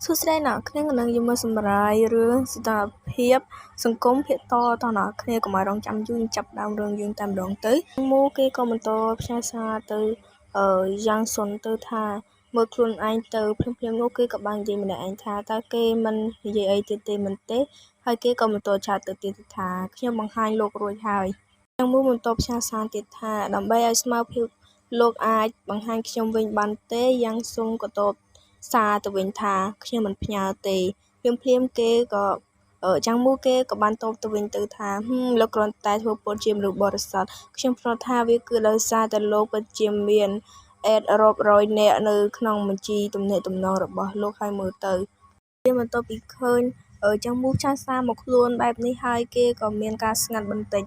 សួស្តីអ្នកគ្នានឹងយើងមកសម្រាយរឿងស្ថានភាពសង្គមភាគតអ្នកគ្នាកុំឲ្យរងចាំយូរយើងចាប់ដើមរឿងយើងតែម្ដងទៅមូគេក៏បន្តផ្ញើសារទៅយ៉ាងសុនទៅថាមើលខ្លួនឯងទៅភ្លាមៗនោះគេក៏បាននិយាយម្នាក់ឯងថាតើគេមិននិយាយអីទៀតទេមិនទេហើយគេក៏បន្តឆាតទៅទៀតថាខ្ញុំបង្ហាញលោករួចហើយយ៉ាងមូបន្តផ្ញើសារទៀតថាដើម្បីឲ្យស្មើភាពលោកអាចបង្ហាញខ្ញុំវិញបានទេយ៉ាងសុនក៏តបសារទៅវិញថាខ្ញុំមិនផ្ញើទេភ្លាមគេក៏ចាំមូគេក៏បានតបទៅវិញទៅថាលោកគ្រាន់តែធ្វើពោលជាមនុស្សបរិសុទ្ធខ្ញុំប្រកាសថាវាគឺដោយសារតែលោកពិតជាមានអេតរាប់រយនាក់នៅក្នុងបញ្ជីទំនាក់ទំនងរបស់លោកហើយមើលទៅវាបន្ទាប់ពីឃើញចាំមូឆាសារមកខ្លួនបែបនេះហើយគេក៏មានការស្ងាត់បន្តិច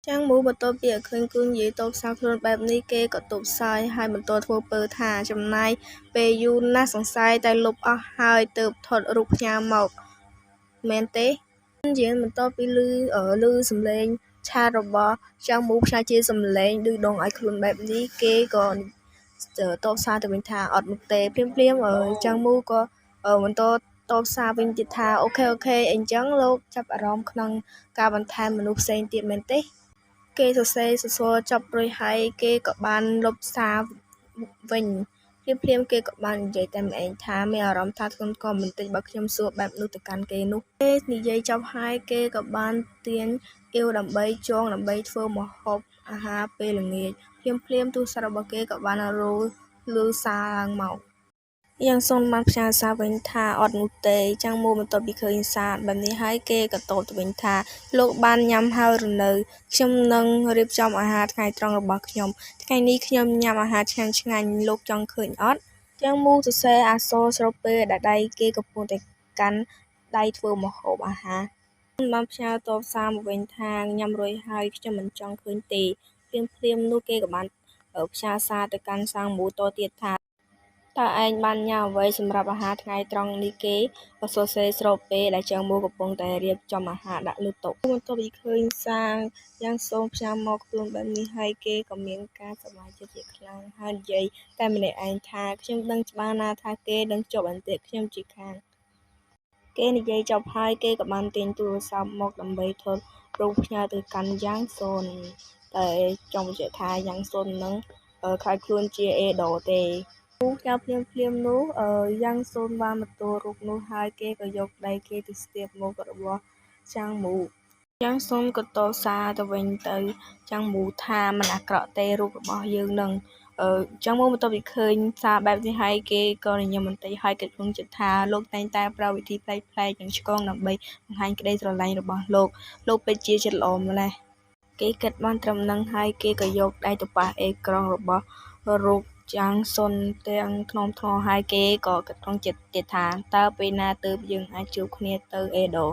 ចាំមូបន្ទាប់ពីឃើញគូនិយាយតបសារខ្លួនបែបនេះគេក៏ទប់សាយហើយបន្តធ្វើពើថាចំណាយពេលយូរណាស់សង្ស័យតែលុបអស់ហើយទើបថតរូបផ្ញើមកមែនទេយើងបន្ទាប់ពីឮសំឡេងឆាតរបស់ចាំមូផ្សាយជាសំឡេងឌឺដងឲ្យខ្លួនបែបនេះគេក៏តបសារទៅវិញថាអត់នោះទេភ្លាមចាំមូក៏បន្តតបសារវិញទៀតថាអូខេអញ្ចឹងលោកចាប់អារម្មណ៍ក្នុងការបន្ថែមមនុស្សផ្សេងទៀតមែនទេគេសរសេរសសរចប់រួចហើយគេក៏បានលុបសារវិញភ្លាមគេក៏បាននិយាយតែម្នាក់ថាមានអារម្មណ៍ថាធ្ងន់ធ្ងរបន្តិចបើខ្ញុំសួរបែបនោះទៅកាន់គេនោះគេនិយាយចប់ហើយគេក៏បានទាញអ៊ីវដើម្បីធ្វើម្ហូបអាហារពេលល្ងាចភ្លាមទូរស័ព្ទរបស់គេក៏បានលឺសារឡើងមកយ៉ាងសុនបានផ្ញើសារវិញថាអត់នោះទេចាំមូបន្ទាប់ពីឃើញសារបែបនេះហើយគេក៏តបទៅវិញថាលោកបានញ៉ាំហើយឬនៅខ្ញុំនឹងរៀបចំអាហារថ្ងៃត្រង់របស់ខ្ញុំថ្ងៃនេះខ្ញុំញ៉ាំអាហារឆ្ងាញ់លោកចង់ឃើញអត់ចាំមូសរសេរអក្សរស្រូបពេលដែលដៃគេកំពុងតែកាន់ដៃធ្វើម្ហូបអាហារបានផ្ញើតបសារមកវិញថាញ៉ាំរួចហើយខ្ញុំមិនចង់ឃើញទេភ្លាមនោះគេក៏បានផ្ញើសារទៅកាន់សាងមូតទៀតថាតើឯងបានញ៉ាំអ្វីសម្រាប់អាហារថ្ងៃត្រង់នេះគេក៏សរសេរស្របពេលដែលចាំមូកំពុងតែរៀបចំអាហារដាក់លើតុបន្ទាប់ពីឃើញសារយ៉ាងសូមផ្ញើមកខ្លួនបែបនេះហើយគេក៏មានការសប្បាយចិត្តជាខ្លាំងហើយនិយាយតែម្នាក់ឯងថាខ្ញុំដឹងច្បាស់ណាស់ថាគេនឹងជាប់អន្ទាក់ខ្ញុំជាខាងគេនិយាយចប់ហើយគេក៏បានទាញទូរស័ព្ទមកដើម្បីថតរូបផ្ញើទៅកាន់យ៉ាងសុនតែចង់បញ្ជាក់ថាយ៉ាងសុននឹងខ្លាចខ្លួនជាអេដូទេផ្ញើភ្លាមនោះយ៉ាងសូនបានទទួលរូបនោះហើយគេក៏យកដៃគេទៅស្ទាបមុខរបស់ចាំងមូយ៉ាងសូនក៏តសារទៅវិញទៅចាំងមូថាមិនអាក្រក់ទេរូបរបស់យើងនឹងចាំងមូបន្ទាប់ពីឃើញសារបែបនេះហើយគេក៏ញញឹមបន្តិចហើយគិតក្នុងចិត្តថាលោកតែងតែប្រើវិធីប្លែកៗនិងឆ្កងដើម្បីបង្ហាញក្តីស្រឡាញ់របស់លោកពិតជាចិត្តល្អម្ល៉េះគេគិតបានត្រឹមនឹងហើយគេក៏យកដៃទៅប៉ះអេក្រង់របស់រូបយ៉ាងសុនទាំងថ្នមហើយគេក៏គិតក្នុងចិត្តទៀតថាតើពេលណាទើបយើងអាចជួបគ្នាទៅអេដូ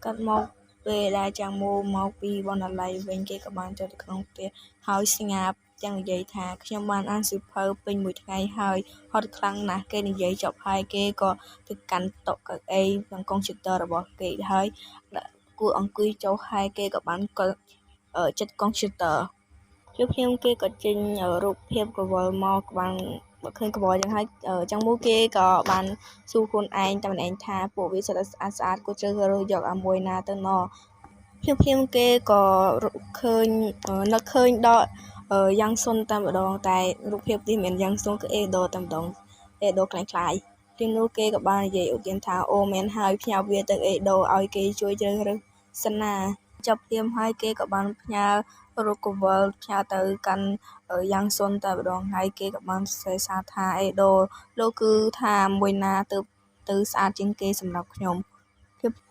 កាត់មកពេលដែលចាំងមូមកពីបណ្ណាល័យវិញគេក៏បានចូលទៅក្នុងផ្ទះហើយស្ងាត់ទាំងនិយាយថាខ្ញុំបានអានសៀវភៅពេញមួយថ្ងៃហើយហត់ខ្លាំងណាស់គេនិយាយចប់ហើយគេក៏ទៅកាន់តុកៅអីនិងកុំព្យូទ័ររបស់គេហើយគួរអង្គុយចុះហើយគេក៏បានចិត្តកុំព្យូទ័រភ្លាមគេក៏ចេញរូបភាពក្រវិលមកបានបើឃើញក្រវិលចឹងហើយចឹងមូគេក៏បានសួរខ្លួនឯងតែម្នាក់ឯងថាពួកវាសិតតែស្អាតគួរជ្រើសរើសយកអាមួយណាទៅណភ្លាមគេក៏នឹកឃើញដល់យ៉ាងសុនតែម្ដងតែរូបភាពនេះមិនយ៉ាងសុនគឺអេដូតែម្ដងអេដូខ្លាំងពីនោះគេក៏បាននិយាយឧទាហរណ៍ថាអូមែនហើយផ្ញើវាទៅអេដូឲ្យគេជួយជ្រើសរើសសិនណាចប់ភ្លាមហើយគេក៏បានផ្ញើរូបកវលផ្ញើទៅកាន់យ៉ាងសុនតែម្ដងហើយគេក៏បានសរសេរសារថាអេដូលោកគឺថាមួយណាទៅស្អាតជាងគេសម្រាប់ខ្ញុំ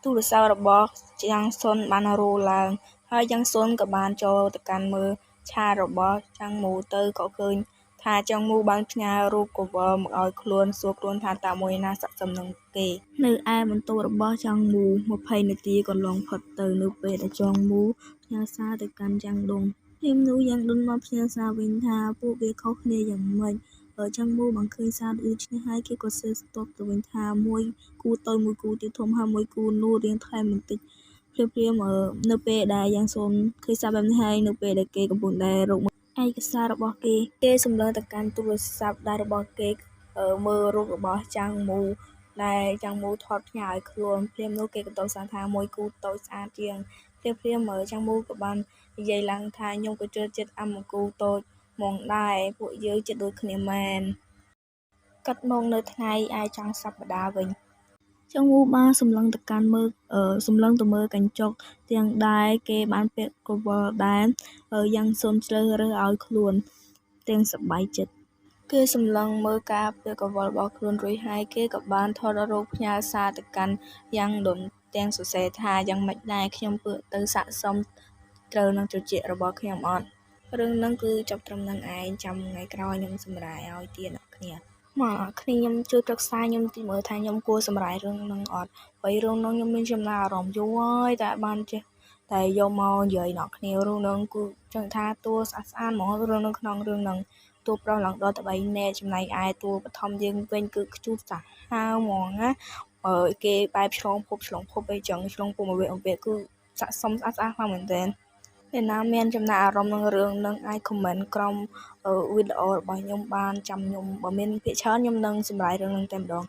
ទូរស័ព្ទរបស់យ៉ាងសុនបានរោឡើងហើយយ៉ាងសុនក៏បានចូលទៅកាន់មើលឆាតរបស់ចាំងមូទៅក៏ឃើញថាចង់មូបានផ្ញើរូបកវលមកឲ្យខ្លួនសួរខ្លួនថាតើមួយណាស័ក្តិសមនឹងគេនៅឯបន្ទប់របស់ចង់មូ20នាទីក៏ឡងផុតទៅនៅពេលដែលចង់មូផ្ញើសារទៅកាន់យ៉ាងដុងនោះយ៉ាងដុនមកផ្ញើសារវិញថាពួកវាខុសគ្នាយ៉ាងម៉េចចង់មូបានឃើញសារដូចនេះហើយគេក៏សើស្ទប់ទៅវិញថាមួយគូតូចមួយគូទៀតធំហើយមួយគូនោះរៀងថែមបន្តិចភ្លាមនៅពេលដែលយ៉ាងសូនឃើញសារបែបនេះហើយនៅពេលដែលគេកំពុងតែរកឯកសាររបស់គេសម្លឹងទៅកាន់ទូរស័ព្ទដៃរបស់គេមើលរូបរបស់ចាំងមូ ដែលយ៉ាងមូថតផ្ញើឲ្យខ្លួនភ្លាមនោះគេក៏តបសារថាមួយគូតូចស្អាតជាងភ្លាមមើលយ៉ាងមូក៏បាននិយាយឡើងថាខ្ញុំក៏ចូលចិត្តអាមួយគូតូចហ្មងដែរពួកយើងចិត្តដូចគ្នាមែនកាត់មកនៅថ្ងៃឯចុងសប្តាហ៍វិញចង់មូបានសម្លឹងទៅមើលកញ្ចក់ទាំងដែរគេបានពាក់កង្វល់ដែរយ៉ាងសូនជ្រើសរើសឲ្យខ្លួនទាំងសប្បាយចិត្តគេសម្លឹងមើលការពាក់កង្វល់របស់ខ្លួនរួចហើយគេក៏បានថតរូបផ្ញើសារទៅកាន់យ៉ាងដុនទាំងសរសេរថាយ៉ាងម៉េចដែរខ្ញុំពើទៅសាកសមត្រូវនឹងត្រចៀករបស់ខ្ញុំអត់រឿងហ្នឹងគឺចប់ត្រឹមហ្នឹងឯងចាំថ្ងៃក្រោយខ្ញុំសម្រាយឲ្យទៀតអ្នកគ្នាមកគ្នាខ្ញុំជួយប្រឹក្សាខ្ញុំទីមើលថាខ្ញុំគួរសម្រាយរឿងហ្នឹងអត់ព្រោះរឿងហ្នឹងខ្ញុំមានចំណារអារម្មណ៍យូរហើយតែបានចេះតែយកមកនិយាយអ្នកគ្នារឿងហ្នឹងគឺចង់ថាតួស្អាតហ្មងរឿងហ្នឹងក្នុងរឿងហ្នឹងតួប្រុសឡើងដល់តែ3នាក់ចំណែកឯតួបឋមយើងវិញគឺខ្ជូតសាហាវហ្មងណាគេបែបឆ្លងភពអីចឹងឆ្លងភពមួយវគ្គគឺស័ក្តិសមស្អាតខ្លាំងមែនទែនអ្នកណាមានចំណារអារម្មណ៍នឹងរឿងនឹងអាច comment ក្រោមវីដេអូរបស់ខ្ញុំបានចាំខ្ញុំបើមានភាគច្រើនខ្ញុំនឹងសម្រាយរឿងនឹងតែម្ដង